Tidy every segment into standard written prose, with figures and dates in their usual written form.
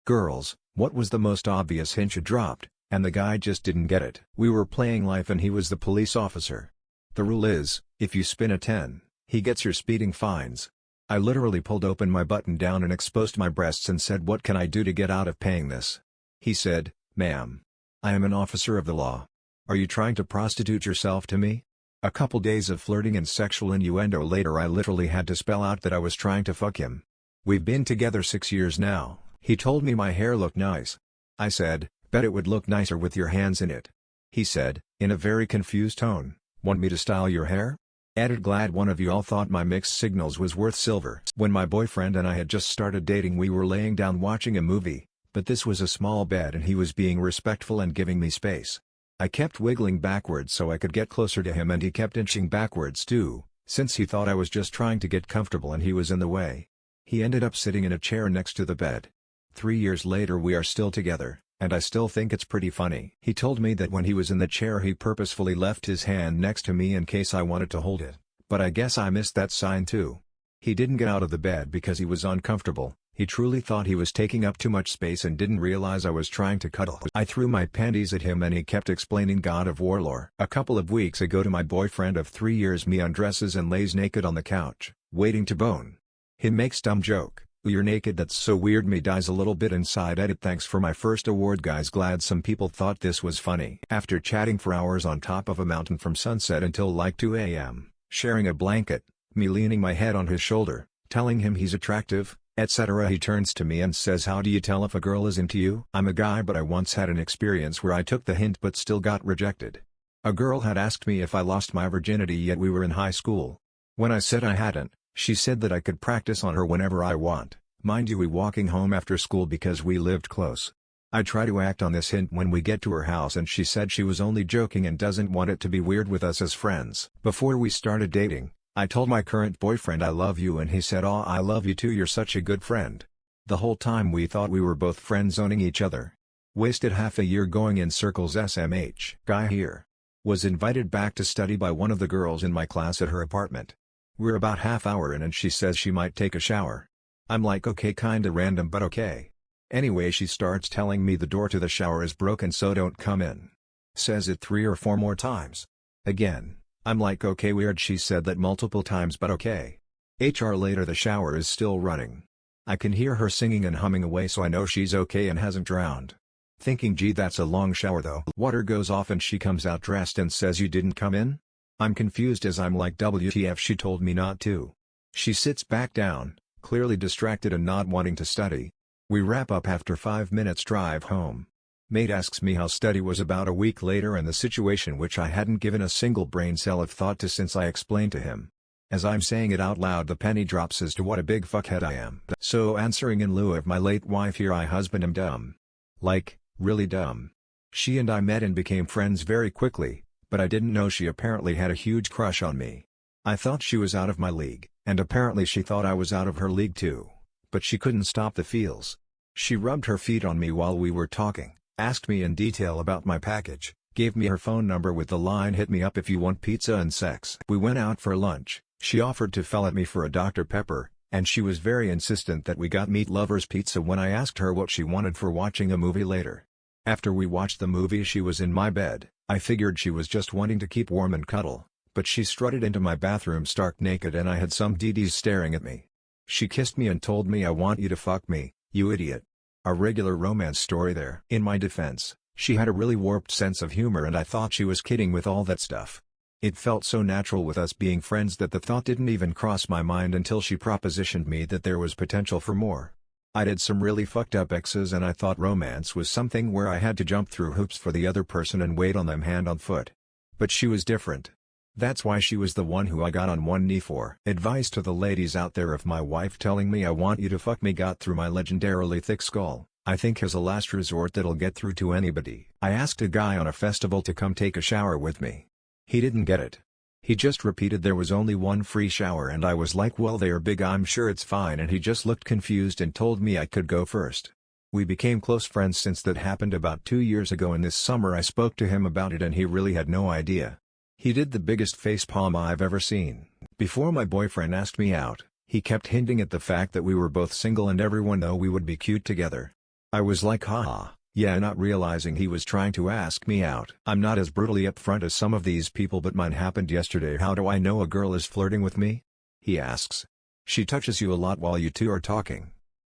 Girls, what was the most obvious hint you dropped, and the guy just didn't get it? We were playing life and he was the police officer. The rule is, if you spin a 10, he gets your speeding fines. I literally pulled open my button down and exposed my breasts and said, "What can I do to get out of paying this?" He said, "Ma'am, I am an officer of the law. Are you trying to prostitute yourself to me?" A couple days of flirting and sexual innuendo later, I literally had to spell out that I was trying to fuck him. We've been together 6 years now. He told me my hair looked nice. I said, "Bet it would look nicer with your hands in it." He said, in a very confused tone, "Want me to style your hair?" Added, "Glad one of you all thought my mixed signals was worth silver." When my boyfriend and I had just started dating, we were laying down watching a movie, but this was a small bed and he was being respectful and giving me space. I kept wiggling backwards so I could get closer to him, and he kept inching backwards too, since he thought I was just trying to get comfortable and he was in the way. He ended up sitting in a chair next to the bed. 3 years later we are still together, and I still think it's pretty funny. He told me that when he was in the chair he purposefully left his hand next to me in case I wanted to hold it, but I guess I missed that sign too. He didn't get out of the bed because he was uncomfortable. He truly thought he was taking up too much space and didn't realize I was trying to cuddle. I threw my panties at him and he kept explaining God of War lore. A couple of weeks ago, to my boyfriend of 3 years, me undresses and lays naked on the couch, waiting to bone. He makes dumb joke, "Ooh, you're naked, that's so weird." Me dies a little bit inside. Edit, "Thanks for my first award, guys. Glad some people thought this was funny." After chatting for hours on top of a mountain from sunset until like 2 a.m., sharing a blanket, me leaning my head on his shoulder, telling him he's attractive, etc., he turns to me and says, "How do you tell if a girl is into you?" I'm a guy, but I once had an experience where I took the hint but still got rejected. A girl had asked me if I lost my virginity, yet we were in high school. When I said I hadn't, she said that I could practice on her whenever I want. Mind you, we walking home after school because we lived close. I try to act on this hint when we get to her house and she said she was only joking and doesn't want it to be weird with us as friends. Before we started dating, I told my current boyfriend I love you and he said, "Aw, I love you too, you're such a good friend." The whole time we thought we were both friend-zoning each other. Wasted half a year going in circles. SMH. Guy here. Was invited back to study by one of the girls in my class at her apartment. We're about half hour in and she says she might take a shower. I'm like, okay, kinda random but okay. Anyway, she starts telling me the door to the shower is broken so don't come in. Says it 3 or 4 more times. Again. I'm like, okay, weird. She said that multiple times but okay. Later, the shower is still running. I can hear her singing and humming away, so I know she's okay and hasn't drowned. Thinking, gee, that's a long shower though. Water goes off and she comes out dressed and says, "You didn't come in?" I'm confused as I'm like, WTF, she told me not to. She sits back down, clearly distracted and not wanting to study. We wrap up after 5 minutes drive home. Mate asks me how study was about a week later and the situation, which I hadn't given a single brain cell of thought to since I explained to him. As I'm saying it out loud, the penny drops as to what a big fuckhead I am. So answering in lieu of my late wife here, I husband am dumb. Like, really dumb. She and I met and became friends very quickly, but I didn't know she apparently had a huge crush on me. I thought she was out of my league, and apparently she thought I was out of her league too. But she couldn't stop the feels. She rubbed her feet on me while we were talking, asked me in detail about my package, gave me her phone number with the line, "Hit me up if you want pizza and sex." We went out for lunch, she offered to fill at me for a Dr. Pepper, and she was very insistent that we got Meat Lover's Pizza when I asked her what she wanted for watching a movie later. After we watched the movie she was in my bed. I figured she was just wanting to keep warm and cuddle, but she strutted into my bathroom stark naked and I had some DDs staring at me. She kissed me and told me, "I want you to fuck me, you idiot." A regular romance story there. In my defense, she had a really warped sense of humor and I thought she was kidding with all that stuff. It felt so natural with us being friends that the thought didn't even cross my mind until she propositioned me that there was potential for more. I did some really fucked up exes and I thought romance was something where I had to jump through hoops for the other person and wait on them hand on foot. But she was different. That's why she was the one who I got on one knee for. Advice to the ladies out there: if my wife telling me "I want you to fuck me" got through my legendarily thick skull, I think as a last resort that'll get through to anybody. I asked a guy on a festival to come take a shower with me. He didn't get it. He just repeated there was only one free shower and I was like, "Well, they're big, I'm sure it's fine," and he just looked confused and told me I could go first. We became close friends since that happened about 2 years ago, and this summer I spoke to him about it and he really had no idea. He did the biggest facepalm I've ever seen. Before my boyfriend asked me out, he kept hinting at the fact that we were both single and everyone knew we would be cute together. I was like haha, yeah, not realizing he was trying to ask me out. I'm not as brutally upfront as some of these people, but mine happened yesterday. How do I know a girl is flirting with me? He asks. She touches you a lot while you two are talking.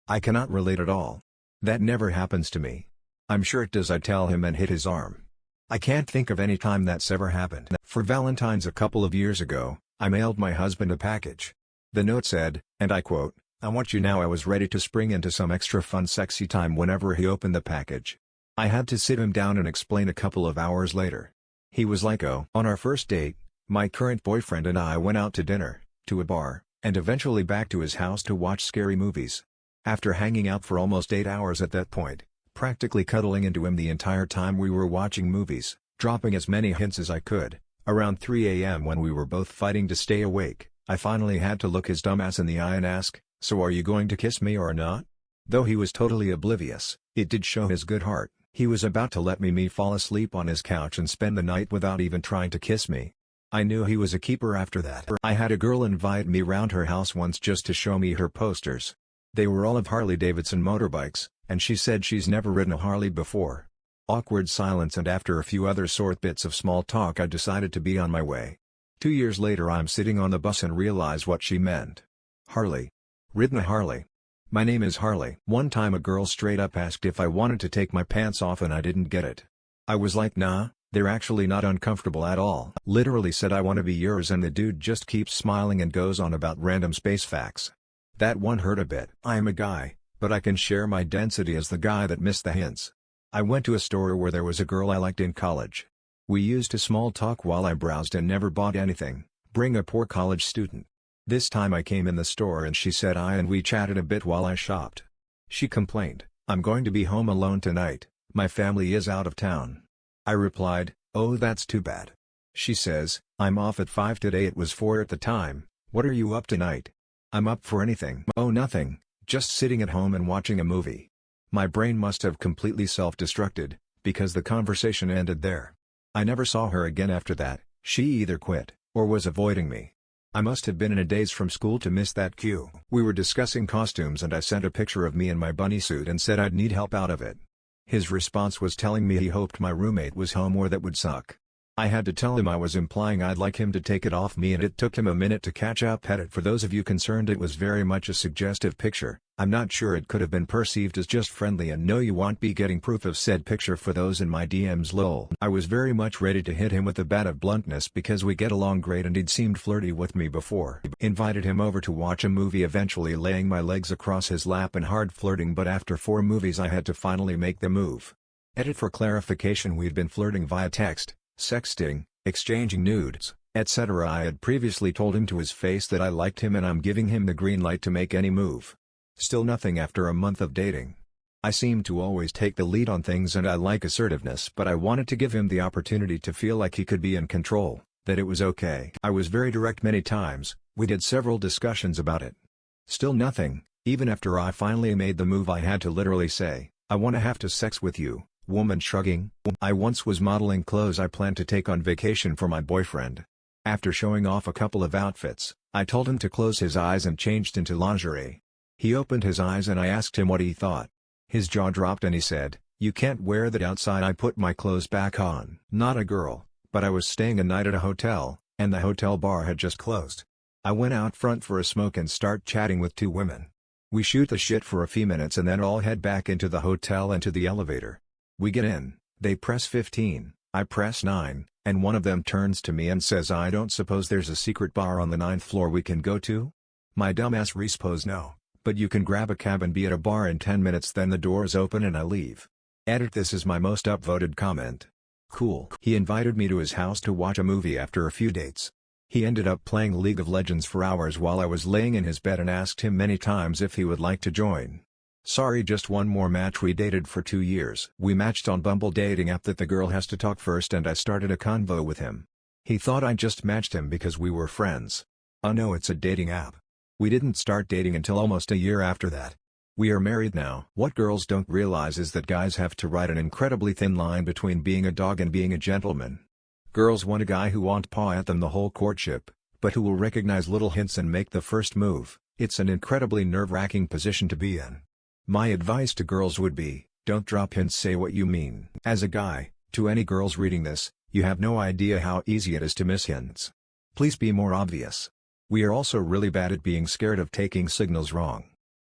I cannot relate at all. That never happens to me. I'm sure it does, I tell him and hit his arm. I can't think of any time that's ever happened. For Valentine's a couple of years ago, I mailed my husband a package. The note said, and I quote, "I want you now." I was ready to spring into some extra fun sexy time whenever he opened the package. I had to sit him down and explain a couple of hours later. He was like, oh. On our first date, my current boyfriend and I went out to dinner, to a bar, and eventually back to his house to watch scary movies. After hanging out for almost 8 hours at that point, practically cuddling into him the entire time we were watching movies, dropping as many hints as I could, around 3 a.m. when we were both fighting to stay awake, I finally had to look his dumbass in the eye and ask, "So are you going to kiss me or not?" Though he was totally oblivious, it did show his good heart. He was about to let me fall asleep on his couch and spend the night without even trying to kiss me. I knew he was a keeper after that. I had a girl invite me round her house once just to show me her posters. They were all of Harley-Davidson motorbikes, and she said she's never ridden a Harley before. Awkward silence, and after a few other short bits of small talk I decided to be on my way. 2 years later I'm sitting on the bus and realize what she meant. Harley. Ridden a Harley. My name is Harley. One time a girl straight up asked if I wanted to take my pants off and I didn't get it. I was like, nah, they're actually not uncomfortable at all. Literally said I want to be yours, and the dude just keeps smiling and goes on about random space facts. That one hurt a bit. I am a guy, but I can share my density as the guy that missed the hints. I went to a store where there was a girl I liked in college. We used to small talk while I browsed and never bought anything, bring a poor college student. This time I came in the store and she said hi and we chatted a bit while I shopped. She complained, "I'm going to be home alone tonight, my family is out of town." I replied, "Oh, that's too bad." She says, "I'm off at 5 today." It was 4 at the time. "What are you up tonight?" "I'm up for anything." "Oh, nothing, just sitting at home and watching a movie." My brain must have completely self-destructed, because the conversation ended there. I never saw her again after that. She either quit, or was avoiding me. I must have been in a daze from school to miss that cue. We were discussing costumes and I sent a picture of me in my bunny suit and said I'd need help out of it. His response was telling me he hoped my roommate was home or that would suck. I had to tell him I was implying I'd like him to take it off me, and it took him a minute to catch up at it. For those of you concerned, it was very much a suggestive picture. I'm not sure it could have been perceived as just friendly, and no, you won't be getting proof of said picture for those in my DMs, lol. I was very much ready to hit him with a bat of bluntness because we get along great and he'd seemed flirty with me before. Invited him over to watch a movie, eventually laying my legs across his lap and hard flirting, but after 4 movies I had to finally make the move. Edit for clarification: we'd been flirting via text, sexting, exchanging nudes, etc. I had previously told him to his face that I liked him and I'm giving him the green light to make any move. Still nothing after a month of dating. I seem to always take the lead on things and I like assertiveness, but I wanted to give him the opportunity to feel like he could be in control, that it was okay. I was very direct many times, we did several discussions about it. Still nothing. Even after I finally made the move I had to literally say, "I want to have sex with you." Woman shrugging. I once was modeling clothes I planned to take on vacation for my boyfriend. After showing off a couple of outfits, I told him to close his eyes and changed into lingerie. He opened his eyes and I asked him what he thought. His jaw dropped and he said, "You can't wear that outside." I put my clothes back on. Not a girl, but I was staying a night at a hotel, and the hotel bar had just closed. I went out front for a smoke and start chatting with 2 women. We shoot the shit for a few minutes and then all head back into the hotel and to the elevator. We get in, they press 15, I press 9, and one of them turns to me and says, "I don't suppose there's a secret bar on the 9th floor we can go to?" My dumbass responds, "No, but you can grab a cab and be at a bar in 10 minutes, then the doors open and I leave." Edit: this is my most upvoted comment. Cool. He invited me to his house to watch a movie after a few dates. He ended up playing League of Legends for hours while I was laying in his bed and asked him many times if he would like to join. Sorry, just one more match. We dated for 2 years. We matched on Bumble dating app that the girl has to talk first, and I started a convo with him. He thought I just matched him because we were friends. Oh no, it's a dating app. We didn't start dating until almost a year after that. We are married now. What girls don't realize is that guys have to ride an incredibly thin line between being a dog and being a gentleman. Girls want a guy who won't paw at them the whole courtship, but who will recognize little hints and make the first move. It's an incredibly nerve-wracking position to be in. My advice to girls would be, Don't drop hints, say what you mean. As a guy, to any girls reading this, you have no idea how easy it is to miss hints. Please be more obvious. We are also really bad at being scared of taking signals wrong.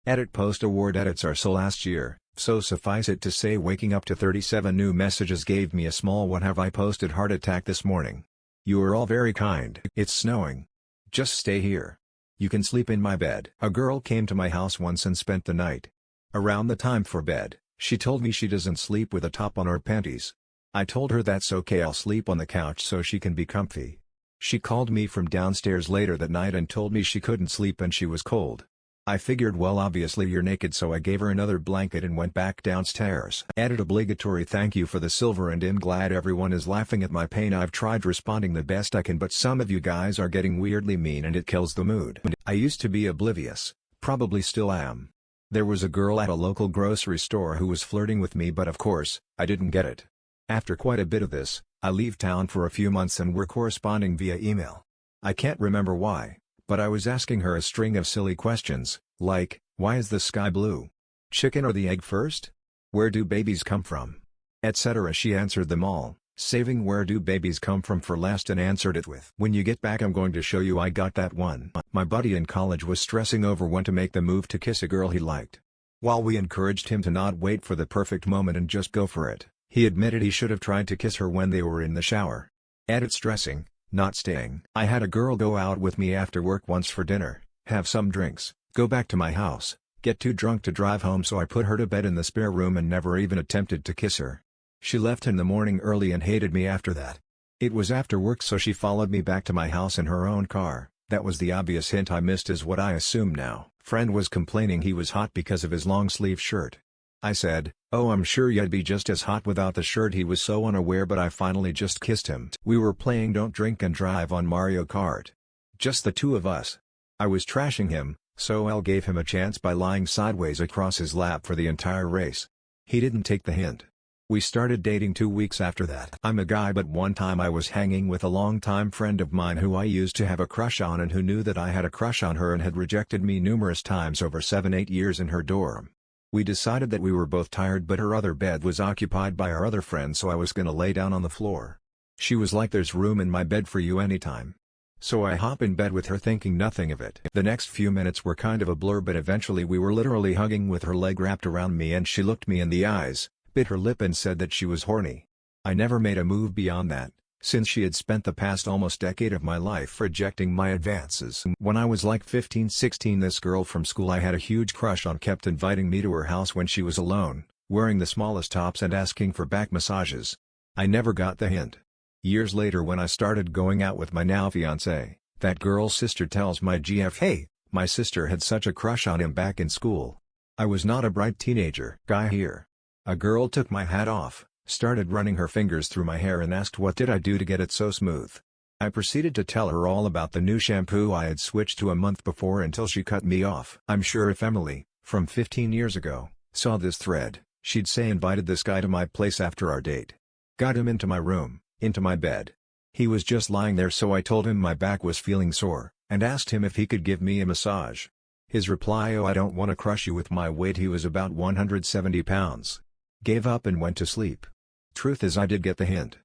Edit post award edits are so last year, so suffice it to say waking up to 37 new messages gave me a small "what have I posted" heart attack this morning. You are all very kind. It's snowing. Just stay here. You can sleep in my bed. A girl came to my house once and spent the night. Around the time for bed, she told me she doesn't sleep with a top on her panties. I told her that's okay, I'll sleep on the couch so she can be comfy. She called me from downstairs later that night and told me she couldn't sleep and she was cold. I figured, well, obviously you're naked, so I gave her another blanket and went back downstairs. Added obligatory thank you for the silver, and I'm glad everyone is laughing at my pain. I've tried responding the best I can, but some of you guys are getting weirdly mean and it kills the mood. I used to be oblivious, probably still am. There was a girl at a local grocery store who was flirting with me, but of course, I didn't get it. After quite a bit of this, I leave town for a few months and we're corresponding via email. I can't remember why, but I was asking her a string of silly questions, like, why is the sky blue? Chicken or the egg first? Where do babies come from? Etc. She answered them all, saving where do babies come from for last, and answered it with, when you get back I'm going to show you I got that one. My buddy in college was stressing over when to make the move to kiss a girl he liked. While we encouraged him to not wait for the perfect moment and just go for it, he admitted he should have tried to kiss her when they were in the shower. Added stressing, not staying. I had a girl go out with me after work once for dinner, have some drinks, go back to my house, get too drunk to drive home, so I put her to bed in the spare room and never even attempted to kiss her. She left in the morning early and hated me after that. It was after work, so she followed me back to my house in her own car. That was the obvious hint I missed, is what I assume now. Friend was complaining he was hot because of his long sleeve shirt. I said, oh, I'm sure you'd be just as hot without the shirt. He was so unaware, but I finally just kissed him. We were playing Don't Drink and Drive on Mario Kart. Just the two of us. I was trashing him, so I gave him a chance by lying sideways across his lap for the entire race. He didn't take the hint. We started dating 2 weeks after that. I'm a guy, but one time I was hanging with a longtime friend of mine who I used to have a crush on and who knew that I had a crush on her and had rejected me numerous times over 7-8 years in her dorm. We decided that we were both tired, but her other bed was occupied by our other friend, so I was gonna lay down on the floor. She was like, there's room in my bed for you anytime. So I hop in bed with her thinking nothing of it. The next few minutes were kind of a blur, but eventually we were literally hugging with her leg wrapped around me, and she looked me in the eyes, bit her lip and said that she was horny. I never made a move beyond that, since she had spent the past almost decade of my life rejecting my advances. When I was like 15-16, this girl from school I had a huge crush on kept inviting me to her house when she was alone, wearing the smallest tops and asking for back massages. I never got the hint. Years later, when I started going out with my now fiancé, that girl's sister tells my GF, hey, my sister had such a crush on him back in school. I was not a bright teenager. Guy here. A girl took my hat off, started running her fingers through my hair and asked what did I do to get it so smooth. I proceeded to tell her all about the new shampoo I had switched to a month before until she cut me off. I'm sure if Emily, from 15 years ago, saw this thread, she'd say invited this guy to my place after our date. Got him into my room, into my bed. He was just lying there, so I told him my back was feeling sore, and asked him if he could give me a massage. His reply, oh, I don't want to crush you with my weight. He was about 170 pounds. Gave up and went to sleep. Truth is, I did get the hint.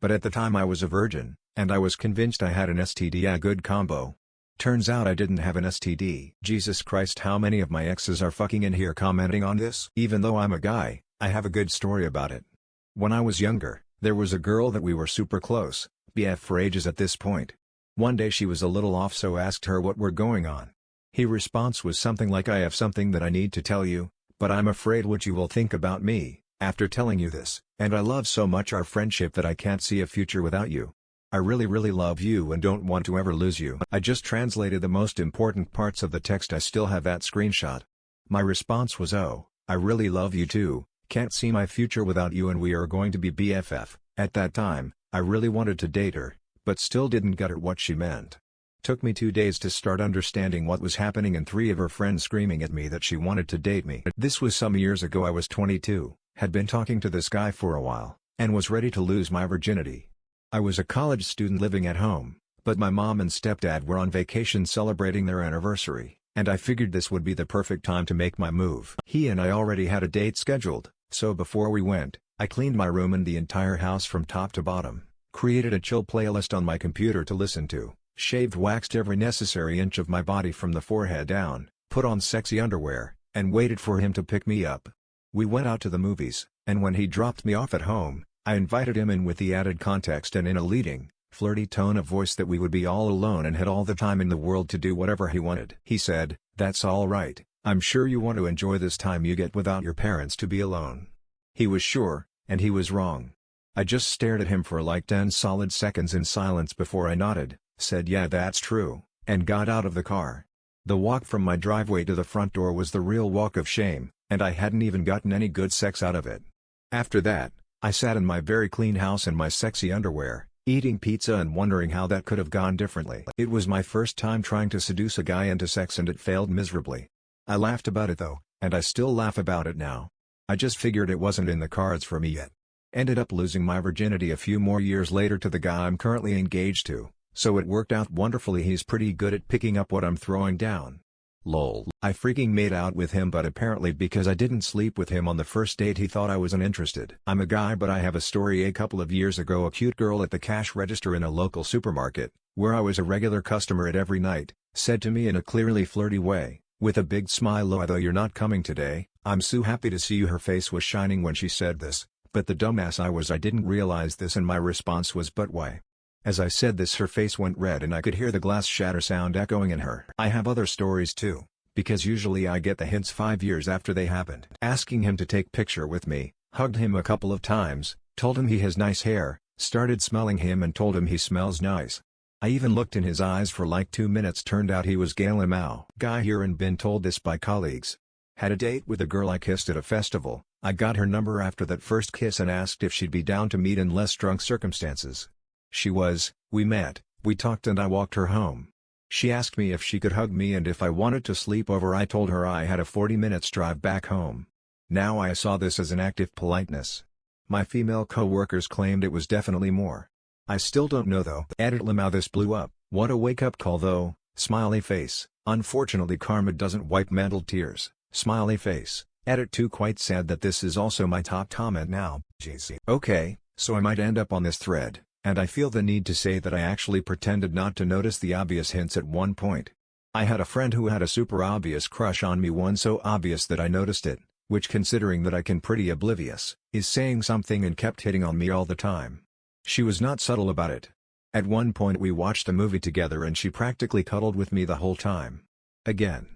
But at the time I was a virgin, and I was convinced I had an STD, a good combo. Turns out I didn't have an STD. Jesus Christ, how many of my exes are fucking in here commenting on this? Even though I'm a guy, I have a good story about it. When I was younger, there was a girl that we were super close, BF for ages at this point. One day she was a little off, so asked her what were going on. Her response was something like, I have something that I need to tell you, but I'm afraid what you will think about me after telling you this, and I love so much our friendship that I can't see a future without you. I really love you and don't want to ever lose you. I just translated the most important parts of the text. I still have that screenshot. My response was, oh, I really love you too, can't see my future without you, and we are going to be BFF. At that time, I really wanted to date her, but still didn't get at what she meant. Took me 2 days to start understanding what was happening, and 3 of her friends screaming at me that she wanted to date me. This was some years ago. I was 22, had been talking to this guy for a while, and was ready to lose my virginity. I was a college student living at home, but my mom and stepdad were on vacation celebrating their anniversary, and I figured this would be the perfect time to make my move. He and I already had a date scheduled, So before we went, I cleaned my room and the entire house from top to bottom, created a chill playlist on my computer to listen to, shaved waxed every necessary inch of my body from the forehead down, put on sexy underwear, and waited for him to pick me up. We went out to the movies, and when he dropped me off at home, I invited him in with the added context and in a leading, flirty tone of voice that we would be all alone and had all the time in the world to do whatever he wanted. He said, "That's all right, I'm sure you want to enjoy this time you get without your parents to be alone." He was sure, and he was wrong. I just stared at him for like 10 solid seconds in silence before I nodded, said yeah that's true, and got out of the car. The walk from my driveway to the front door was the real walk of shame, and I hadn't even gotten any good sex out of it. After that, I sat in my very clean house in my sexy underwear, eating pizza and wondering how that could have gone differently. It was my first time trying to seduce a guy into sex and it failed miserably. I laughed about it though, and I still laugh about it now. I just figured it wasn't in the cards for me yet. Ended up losing my virginity a few more years later to the guy I'm currently engaged to, so it worked out wonderfully. He's pretty good at picking up what I'm throwing down. Lol. I freaking made out with him, but apparently because I didn't sleep with him on the first date he thought I was uninterested. I'm a guy, but I have a story. A couple of years ago a cute girl at the cash register in a local supermarket, where I was a regular customer at every night, said to me in a clearly flirty way, with a big smile, "Oh, though you're not coming today, I'm so happy to see you." Her face was shining when she said this, but the dumbass I didn't realize this, and my response was, "But why?" As I said this her face went red and I could hear the glass shatter sound echoing in her. I have other stories too, because usually I get the hints 5 years after they happened. Asking him to take picture with me, hugged him a couple of times, told him he has nice hair, started smelling him and told him he smells nice. I even looked in his eyes for like 2 minutes. Turned out he was gay. Lamau. Guy here and been told this by colleagues. Had a date with a girl I kissed at a festival. I got her number after that first kiss and asked if she'd be down to meet in less drunk circumstances. She was. We met, we talked and I walked her home. She asked me if she could hug me and if I wanted to sleep over. I told her I had a 40 minutes drive back home. Now I saw this as an act of politeness. My female co-workers claimed it was definitely more. I still don't know though. Edit Lamau. This blew up. What a wake-up call though, smiley face. Unfortunately karma doesn't wipe mental tears, smiley face. Edit 2. Quite sad that this is also my top comment now, JC. Okay, so I might end up on this thread, and I feel the need to say that I actually pretended not to notice the obvious hints at one point. I had a friend who had a super obvious crush on me, one so obvious that I noticed it, which considering that I can pretty oblivious, is saying something, and kept hitting on me all the time. She was not subtle about it. At one point we watched a movie together and she practically cuddled with me the whole time. Again.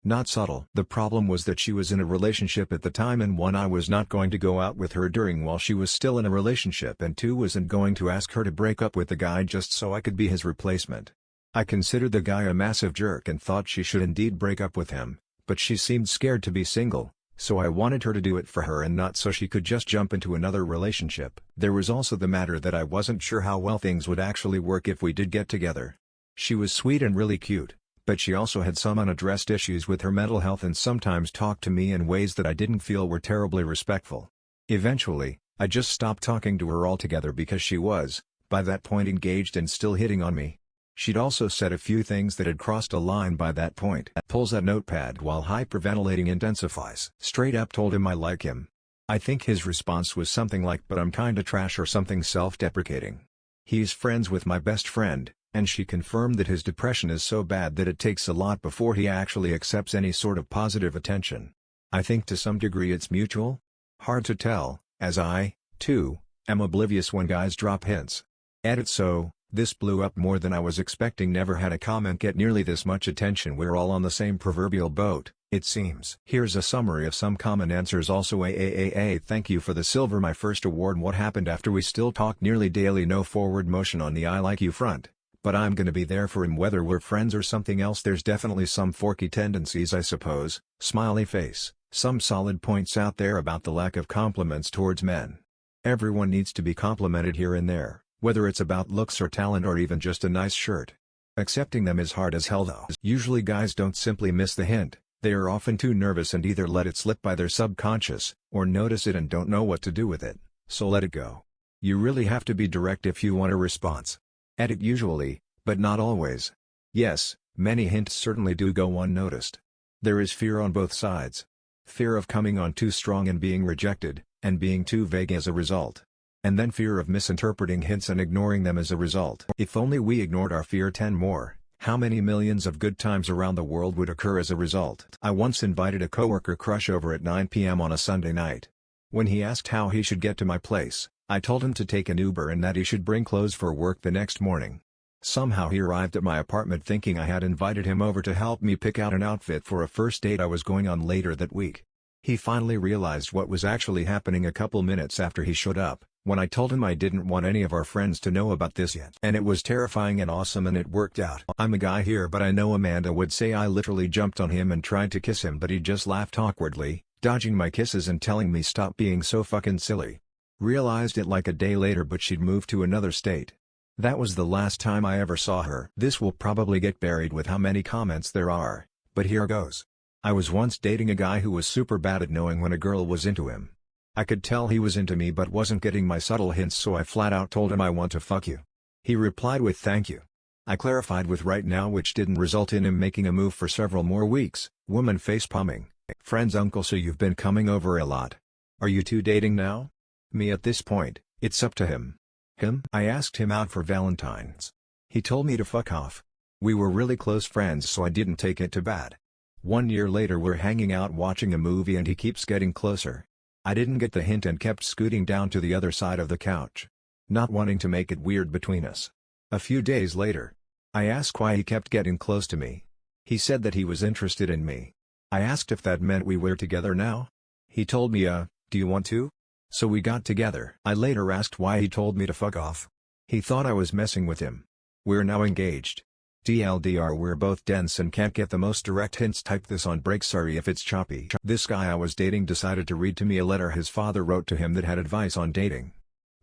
Not subtle. The problem was that she was in a relationship at the time, and 1, I was not going to go out with her during while she was still in a relationship, and 2, wasn't going to ask her to break up with the guy just so I could be his replacement. I considered the guy a massive jerk and thought she should indeed break up with him, but she seemed scared to be single, so I wanted her to do it for her and not so she could just jump into another relationship. There was also the matter that I wasn't sure how well things would actually work if we did get together. She was sweet and really cute, but she also had some unaddressed issues with her mental health and sometimes talked to me in ways that I didn't feel were terribly respectful. Eventually, I just stopped talking to her altogether because she was, by that point, engaged and still hitting on me. She'd also said a few things that had crossed a line by that point. Pulls out notepad while hyperventilating intensifies. Straight up told him I like him. I think his response was something like, "But I'm kinda trash," or something self-deprecating. He's friends with my best friend, and she confirmed that his depression is so bad that it takes a lot before he actually accepts any sort of positive attention. I think to some degree it's mutual? Hard to tell, as I, too, am oblivious when guys drop hints. Edit. So, this blew up more than I was expecting. Never had a comment get nearly this much attention. We're all on the same proverbial boat, it seems. Here's a summary of some common answers. Also thank you for the silver, my first award. What happened after we still talk nearly daily? No forward motion on the I like you front. But I'm gonna be there for him whether we're friends or something else. There's definitely some forky tendencies, I suppose. Smiley face. Some solid points out there about the lack of compliments towards men. Everyone needs to be complimented here and there, whether it's about looks or talent or even just a nice shirt. Accepting them is hard as hell though. Usually guys don't simply miss the hint, they are often too nervous and either let it slip by their subconscious, or notice it and don't know what to do with it, so let it go. You really have to be direct if you want a response. Edit. Usually, but not always. Yes, many hints certainly do go unnoticed. There is fear on both sides. Fear of coming on too strong and being rejected, and being too vague as a result. And then fear of misinterpreting hints and ignoring them as a result. If only we ignored our fear 10 more, how many millions of good times around the world would occur as a result? I once invited a coworker crush over at 9 p.m. on a Sunday night. When he asked how he should get to my place, I told him to take an Uber and that he should bring clothes for work the next morning. Somehow he arrived at my apartment thinking I had invited him over to help me pick out an outfit for a first date I was going on later that week. He finally realized what was actually happening a couple minutes after he showed up, when I told him I didn't want any of our friends to know about this yet. And it was terrifying and awesome and it worked out. I'm a guy here but I know Amanda would say I literally jumped on him and tried to kiss him but he just laughed awkwardly, dodging my kisses and telling me stop being so fucking silly. Realized it like a day later but she'd moved to another state. That was the last time I ever saw her. This will probably get buried with how many comments there are, but here goes. I was once dating a guy who was super bad at knowing when a girl was into him. I could tell he was into me but wasn't getting my subtle hints so I flat out told him I want to fuck you. He replied with thank you. I clarified with right now which didn't result in him making a move for several more weeks. Woman face palming. Friend's uncle so you've been coming over a lot. Are you two dating now? Me at this point, it's up to him. Him? I asked him out for Valentine's. He told me to fuck off. We were really close friends so I didn't take it too bad. 1 year later we're hanging out watching a movie and he keeps getting closer. I didn't get the hint and kept scooting down to the other side of the couch, not wanting to make it weird between us. A few days later, I asked why he kept getting close to me. He said that he was interested in me. I asked if that meant we were together now. He told me do you want to? So we got together. I later asked why he told me to fuck off. He thought I was messing with him. We're now engaged. TLDR we're both dense and can't get the most direct hints. Type this on break sorry if it's choppy. This guy I was dating decided to read to me a letter his father wrote to him that had advice on dating.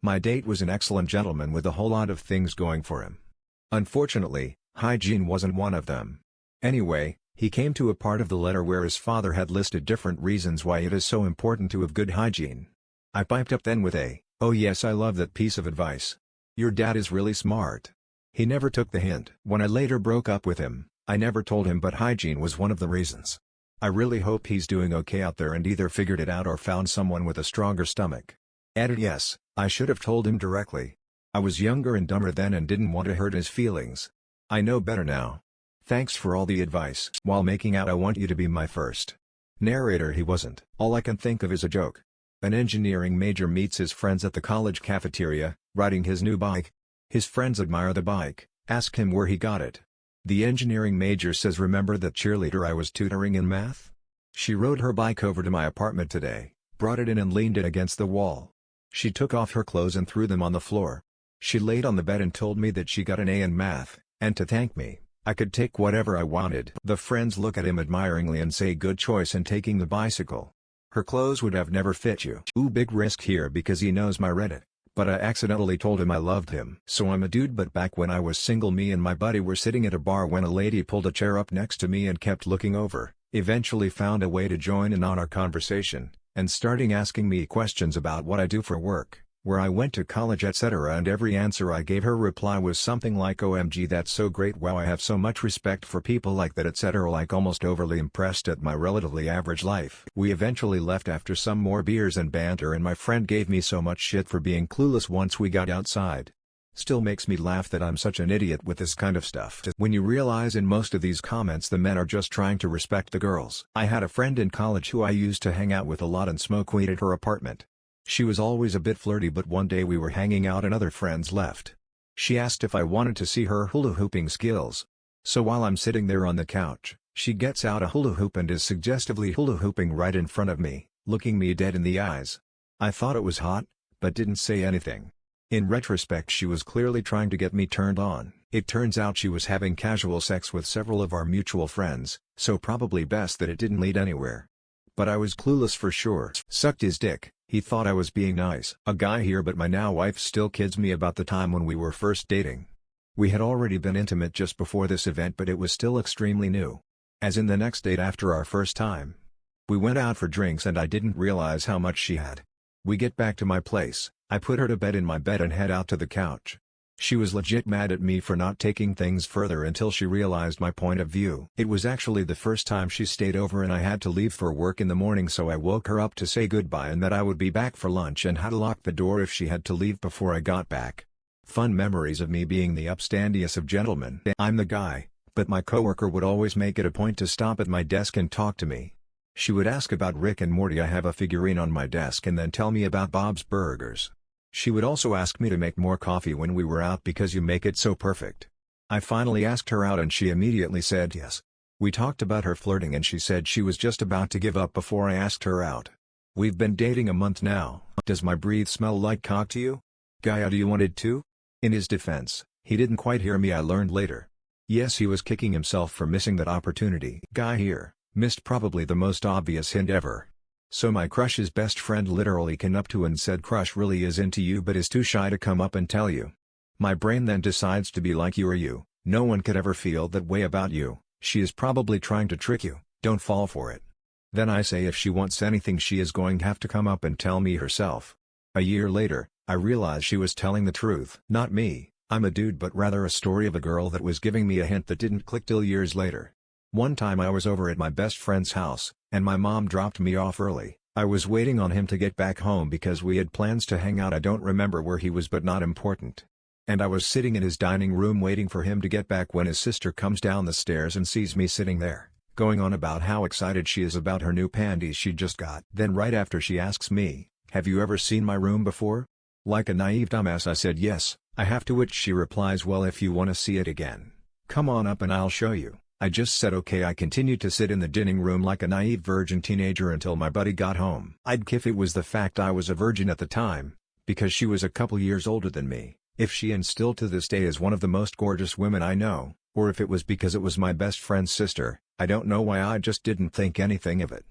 My date was an excellent gentleman with a whole lot of things going for him. Unfortunately, hygiene wasn't one of them. Anyway, he came to a part of the letter where his father had listed different reasons why it is so important to have good hygiene. I piped up then with oh yes I love that piece of advice. Your dad is really smart. He never took the hint. When I later broke up with him, I never told him but hygiene was one of the reasons. I really hope he's doing okay out there and either figured it out or found someone with a stronger stomach. Added yes, I should have told him directly. I was younger and dumber then and didn't want to hurt his feelings. I know better now. Thanks for all the advice. While making out I want you to be my first. Narrator he wasn't. All I can think of is a joke. An engineering major meets his friends at the college cafeteria, riding his new bike. His friends admire the bike, ask him where he got it. The engineering major says remember that cheerleader I was tutoring in math? She rode her bike over to my apartment today, brought it in and leaned it against the wall. She took off her clothes and threw them on the floor. She laid on the bed and told me that she got an A in math, and to thank me, I could take whatever I wanted. The friends look at him admiringly and say good choice in taking the bicycle. Her clothes would have never fit you. Ooh big risk here because he knows my Reddit. But I accidentally told him I loved him. So I'm a dude but back when I was single me and my buddy were sitting at a bar when a lady pulled a chair up next to me and kept looking over, eventually found a way to join in on our conversation, and starting asking me questions about what I do for work, where I went to college etc. and every answer I gave her reply was something like OMG that's so great wow I have so much respect for people like that etc. like almost overly impressed at my relatively average life. We eventually left after some more beers and banter and my friend gave me so much shit for being clueless once we got outside. Still makes me laugh that I'm such an idiot with this kind of stuff. When you realize in most of these comments the men are just trying to respect the girls. I had a friend in college who I used to hang out with a lot and smoke weed at her apartment. She was always a bit flirty but one day we were hanging out and other friends left. She asked if I wanted to see her hula hooping skills. So while I'm sitting there on the couch, she gets out a hula hoop and is suggestively hula hooping right in front of me, looking me dead in the eyes. I thought it was hot, but didn't say anything. In retrospect she was clearly trying to get me turned on. It turns out she was having casual sex with several of our mutual friends, so probably best that it didn't lead anywhere. But I was clueless for sure. Sucked his dick. He thought I was being nice. A guy here but my now wife still kids me about the time when we were first dating. We had already been intimate just before this event but it was still extremely new. As in the next date after our first time. We went out for drinks and I didn't realize how much she had. We get back to my place, I put her to bed in my bed and head out to the couch. She was legit mad at me for not taking things further until she realized my point of view. It was actually the first time she stayed over and I had to leave for work in the morning, so I woke her up to say goodbye and that I would be back for lunch and had to lock the door if she had to leave before I got back. Fun memories of me being the upstandiest of gentlemen. I'm the guy, but my coworker would always make it a point to stop at my desk and talk to me. She would ask about Rick and Morty. I have a figurine on my desk, and then tell me about Bob's Burgers. She would also ask me to make more coffee when we were out because you make it so perfect. I finally asked her out and she immediately said yes. We talked about her flirting and she said she was just about to give up before I asked her out. We've been dating a month now. Does my breath smell like cock to you? Guy, do you want it too? In his defense, he didn't quite hear me. I learned later. Yes, he was kicking himself for missing that opportunity. Guy here missed probably the most obvious hint ever. So my crush's best friend literally came up to and said crush really is into you but is too shy to come up and tell you. My brain then decides to be like you or you, no one could ever feel that way about you, she is probably trying to trick you, don't fall for it. Then I say if she wants anything she is going to have to come up and tell me herself. A year later, I realized she was telling the truth. Not me, I'm a dude, but rather a story of a girl that was giving me a hint that didn't click till years later. One time I was over at my best friend's house, and my mom dropped me off early. I was waiting on him to get back home because we had plans to hang out. I don't remember where he was, but not important. And I was sitting in his dining room waiting for him to get back when his sister comes down the stairs and sees me sitting there, going on about how excited she is about her new panties she just got. Then right after she asks me, have you ever seen my room before? Like a naive dumbass I said yes, I have, to which she replies, well, if you want to see it again, come on up and I'll show you. I just said okay. I continued to sit in the dining room like a naive virgin teenager until my buddy got home. I'd kiff it was the fact I was a virgin at the time, because she was a couple years older than me, if she and still to this day is one of the most gorgeous women I know, or if it was because it was my best friend's sister. I don't know why, I just didn't think anything of it.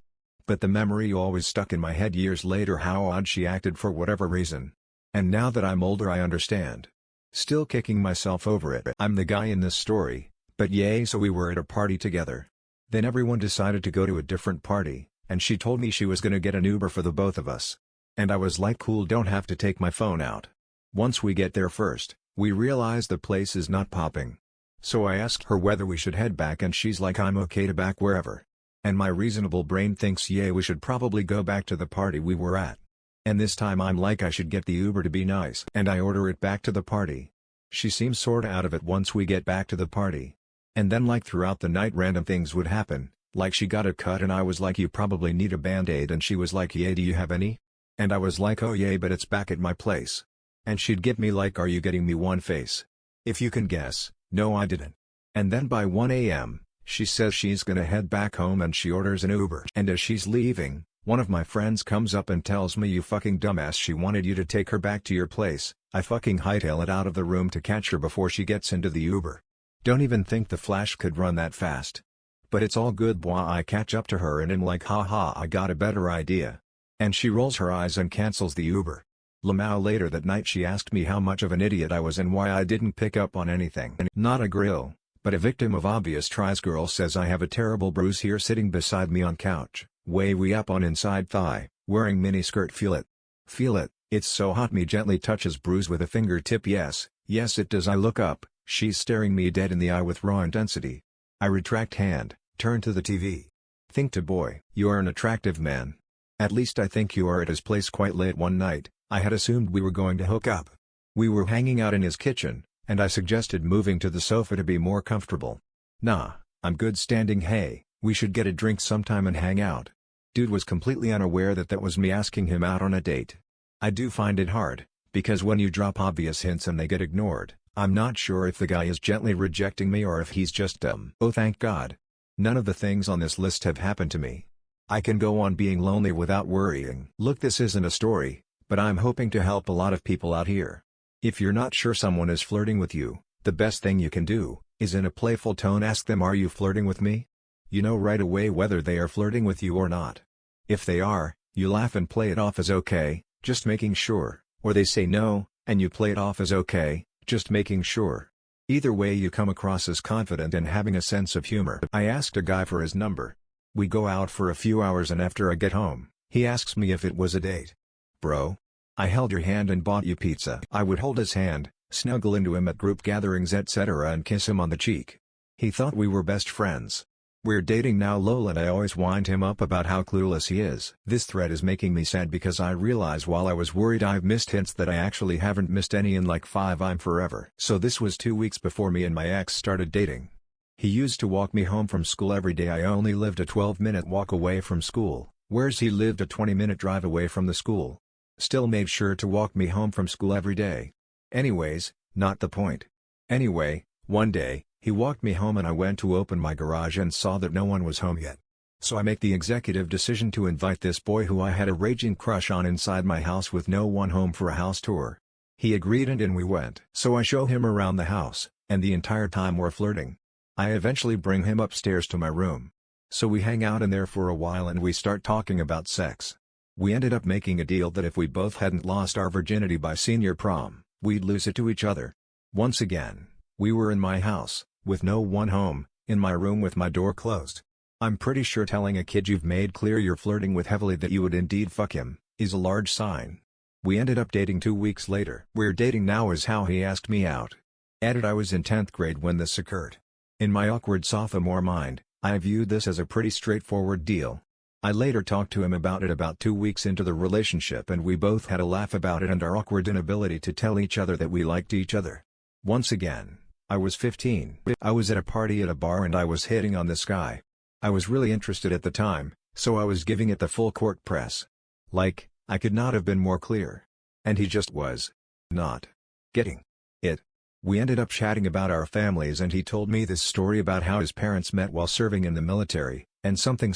But the memory always stuck in my head years later, how odd she acted for whatever reason. And now that I'm older I understand. Still kicking myself over it. I'm the guy in this story. But yay, so we were at a party together. Then everyone decided to go to a different party, and she told me she was gonna get an Uber for the both of us. And I was like cool, don't have to take my phone out. Once we get there first, we realize the place is not popping. So I asked her whether we should head back and she's like I'm okay to back wherever. And my reasonable brain thinks yay, we should probably go back to the party we were at. And this time I'm like I should get the Uber to be nice. And I order it back to the party. She seems sorta out of it once we get back to the party. And then like throughout the night random things would happen, like she got a cut and I was like you probably need a band-aid and she was like yeah, do you have any? And I was like oh yeah, but it's back at my place. And she'd give me like are you getting me one face? If you can guess, no I didn't. And then by 1 a.m., she says she's gonna head back home and she orders an Uber. And as she's leaving, one of my friends comes up and tells me you fucking dumbass, she wanted you to take her back to your place. I fucking hightail it out of the room to catch her before she gets into the Uber. Don't even think the Flash could run that fast. But it's all good boy, I catch up to her and am like haha, I got a better idea. And she rolls her eyes and cancels the Uber. Lamau later that night she asked me how much of an idiot I was and why I didn't pick up on anything. Not a grill, but a victim of obvious tries. Girl says I have a terrible bruise here sitting beside me on couch, way up on inside thigh, wearing miniskirt. Feel it. Feel it, it's so hot. Me gently touches bruise with a fingertip. Yes it does. I look up. She's staring me dead in the eye with raw intensity. I retract hand, turn to the TV. Think to boy, you are an attractive man. At least I think you are. At his place quite late one night, I had assumed we were going to hook up. We were hanging out in his kitchen, and I suggested moving to the sofa to be more comfortable. Nah, I'm good standing. Hey, we should get a drink sometime and hang out. Dude was completely unaware that was me asking him out on a date. I do find it hard, because when you drop obvious hints and they get ignored, I'm not sure if the guy is gently rejecting me or if he's just dumb. Oh thank God. None of the things on this list have happened to me. I can go on being lonely without worrying. Look, this isn't a story, but I'm hoping to help a lot of people out here. If you're not sure someone is flirting with you, the best thing you can do, is in a playful tone ask them, are you flirting with me? You know right away whether they are flirting with you or not. If they are, you laugh and play it off as okay, just making sure, or they say no, and you play it off as okay, just making sure. Either way you come across as confident and having a sense of humor. I asked a guy for his number. We go out for a few hours and after I get home, he asks me if it was a date. Bro, I held your hand and bought you pizza. I would hold his hand, snuggle into him at group gatherings etc. and kiss him on the cheek. He thought we were best friends. We're dating now lol, and I always wind him up about how clueless he is. This thread is making me sad because I realize while I was worried I've missed hints that I actually haven't missed any in like 5 I'm forever. So this was 2 weeks before me and my ex started dating. He used to walk me home from school every day. I only lived a 12-minute walk away from school, whereas he lived a 20-minute drive away from the school. Still made sure to walk me home from school every day. Anyways, not the point. Anyway, one day, he walked me home and I went to open my garage and saw that no one was home yet. So I make the executive decision to invite this boy who I had a raging crush on inside my house with no one home for a house tour. He agreed and in we went. So I show him around the house, and the entire time we're flirting. I eventually bring him upstairs to my room. So we hang out in there for a while and we start talking about sex. We ended up making a deal that if we both hadn't lost our virginity by senior prom, we'd lose it to each other. Once again, we were in my house, with no one home, in my room with my door closed. I'm pretty sure telling a kid you've made clear you're flirting with heavily that you would indeed fuck him, is a large sign. We ended up dating 2 weeks later. We're dating now is how he asked me out. I was in 10th grade when this occurred. In my awkward sophomore mind, I viewed this as a pretty straightforward deal. I later talked to him about it about 2 weeks into the relationship and we both had a laugh about it and our awkward inability to tell each other that we liked each other. Once again, I was 15. I was at a party at a bar and I was hitting on this guy. I was really interested at the time, so I was giving it the full court press. Like, I could not have been more clear. And he just was not getting it. We ended up chatting about our families and he told me this story about how his parents met while serving in the military, and something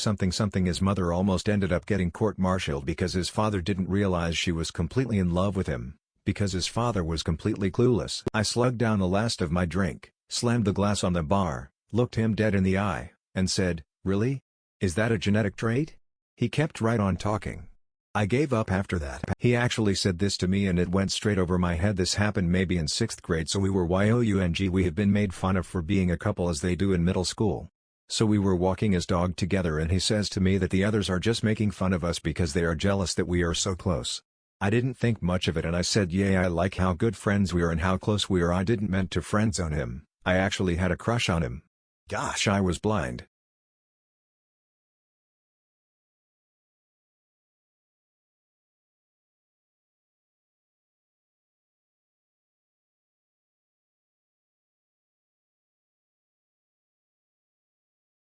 his mother almost ended up getting court-martialed because his father didn't realize she was completely in love with him. Because his father was completely clueless. I slugged down the last of my drink, slammed the glass on the bar, looked him dead in the eye, and said, "Really? Is that a genetic trait?" He kept right on talking. I gave up after that. He actually said this to me and it went straight over my head. This happened maybe in 6th grade, so we were young. We had been made fun of for being a couple as they do in middle school. So we were walking his dog together and he says to me that the others are just making fun of us because they are jealous that we are so close. I didn't think much of it and I said, "Yeah, I like how good friends we are and how close we are." I didn't meant to friend zone him, I actually had a crush on him. Gosh, I was blind.